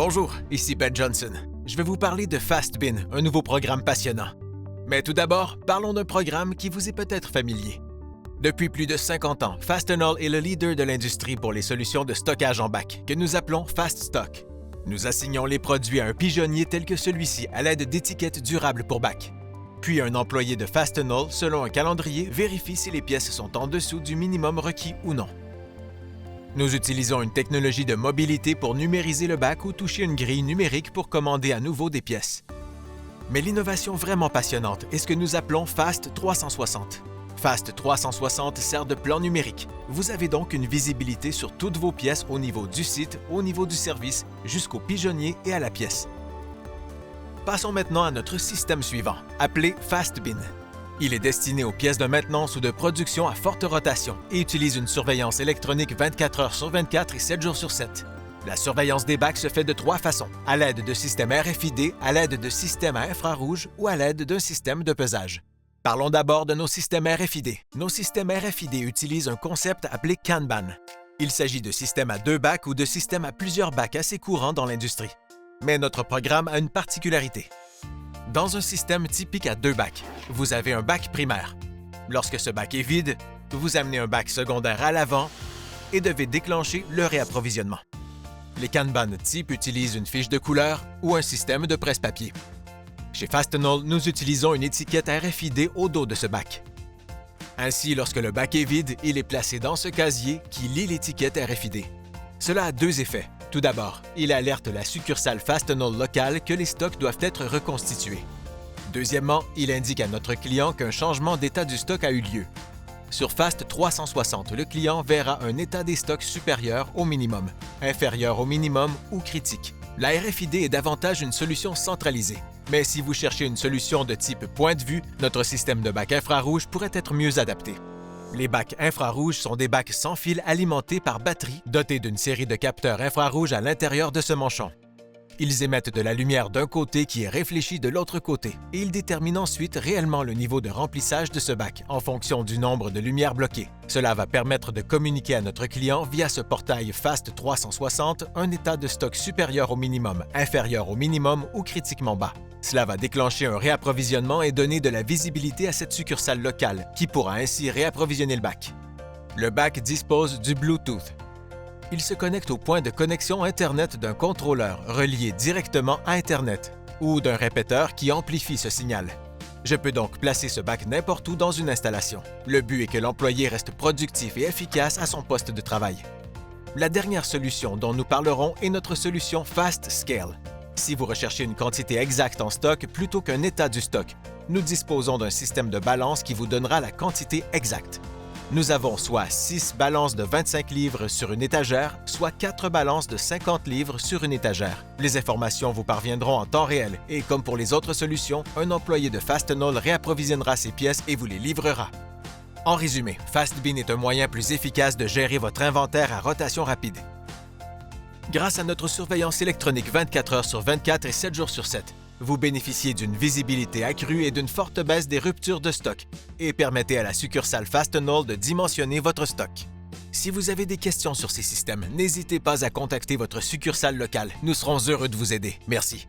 Bonjour, ici Ben Johnson. Je vais vous parler de FastBin, un nouveau programme passionnant. Mais tout d'abord, parlons d'un programme qui vous est peut-être familier. Depuis plus de 50 ans, Fastenal est le leader de l'industrie pour les solutions de stockage en bac, que nous appelons Fast Stock. Nous assignons les produits à un pigeonnier tel que celui-ci à l'aide d'étiquettes durables pour bac. Puis un employé de Fastenal, selon un calendrier, vérifie si les pièces sont en dessous du minimum requis ou non. Nous utilisons une technologie de mobilité pour numériser le bac ou toucher une grille numérique pour commander à nouveau des pièces. Mais l'innovation vraiment passionnante est ce que nous appelons Fast 360. Fast 360 sert de plan numérique. Vous avez donc une visibilité sur toutes vos pièces au niveau du site, au niveau du service, jusqu'au pigeonnier et à la pièce. Passons maintenant à notre système suivant, appelé FastBin. Il est destiné aux pièces de maintenance ou de production à forte rotation et utilise une surveillance électronique 24 heures sur 24 et 7 jours sur 7. La surveillance des bacs se fait de 3 façons, à l'aide de systèmes RFID, à l'aide de systèmes à infrarouge ou à l'aide d'un système de pesage. Parlons d'abord de nos systèmes RFID. Nos systèmes RFID utilisent un concept appelé Kanban. Il s'agit de systèmes à 2 bacs ou de systèmes à plusieurs bacs assez courants dans l'industrie. Mais notre programme a une particularité. Dans un système typique à 2 bacs, vous avez un bac primaire. Lorsque ce bac est vide, vous amenez un bac secondaire à l'avant et devez déclencher le réapprovisionnement. Les Kanban type utilisent une fiche de couleur ou un système de presse-papier. Chez Fastenal, nous utilisons une étiquette RFID au dos de ce bac. Ainsi, lorsque le bac est vide, il est placé dans ce casier qui lit l'étiquette RFID. Cela a 2 effets. Tout d'abord, il alerte la succursale Fastenal locale que les stocks doivent être reconstitués. Deuxièmement, il indique à notre client qu'un changement d'état du stock a eu lieu. Sur Fast 360, le client verra un état des stocks supérieur au minimum, inférieur au minimum ou critique. La RFID est davantage une solution centralisée. Mais si vous cherchez une solution de type point de vue, notre système de bac infrarouge pourrait être mieux adapté. Les bacs infrarouges sont des bacs sans fil alimentés par batterie dotés d'une série de capteurs infrarouges à l'intérieur de ce manchon. Ils émettent de la lumière d'un côté qui est réfléchie de l'autre côté et ils déterminent ensuite réellement le niveau de remplissage de ce bac en fonction du nombre de lumières bloquées. Cela va permettre de communiquer à notre client via ce portail Fast 360 un état de stock supérieur au minimum, inférieur au minimum ou critiquement bas. Cela va déclencher un réapprovisionnement et donner de la visibilité à cette succursale locale, qui pourra ainsi réapprovisionner le bac. Le bac dispose du Bluetooth. Il se connecte au point de connexion Internet d'un contrôleur relié directement à Internet ou d'un répéteur qui amplifie ce signal. Je peux donc placer ce bac n'importe où dans une installation. Le but est que l'employé reste productif et efficace à son poste de travail. La dernière solution dont nous parlerons est notre solution Fast Scale. Si vous recherchez une quantité exacte en stock plutôt qu'un état du stock, nous disposons d'un système de balance qui vous donnera la quantité exacte. Nous avons soit 6 balances de 25 livres sur une étagère, soit 4 balances de 50 livres sur une étagère. Les informations vous parviendront en temps réel et, comme pour les autres solutions, un employé de Fastenal réapprovisionnera ces pièces et vous les livrera. En résumé, FastBin est un moyen plus efficace de gérer votre inventaire à rotation rapide. Grâce à notre surveillance électronique 24 heures sur 24 et 7 jours sur 7, vous bénéficiez d'une visibilité accrue et d'une forte baisse des ruptures de stock et permettez à la succursale Fastenal de dimensionner votre stock. Si vous avez des questions sur ces systèmes, n'hésitez pas à contacter votre succursale locale. Nous serons heureux de vous aider. Merci.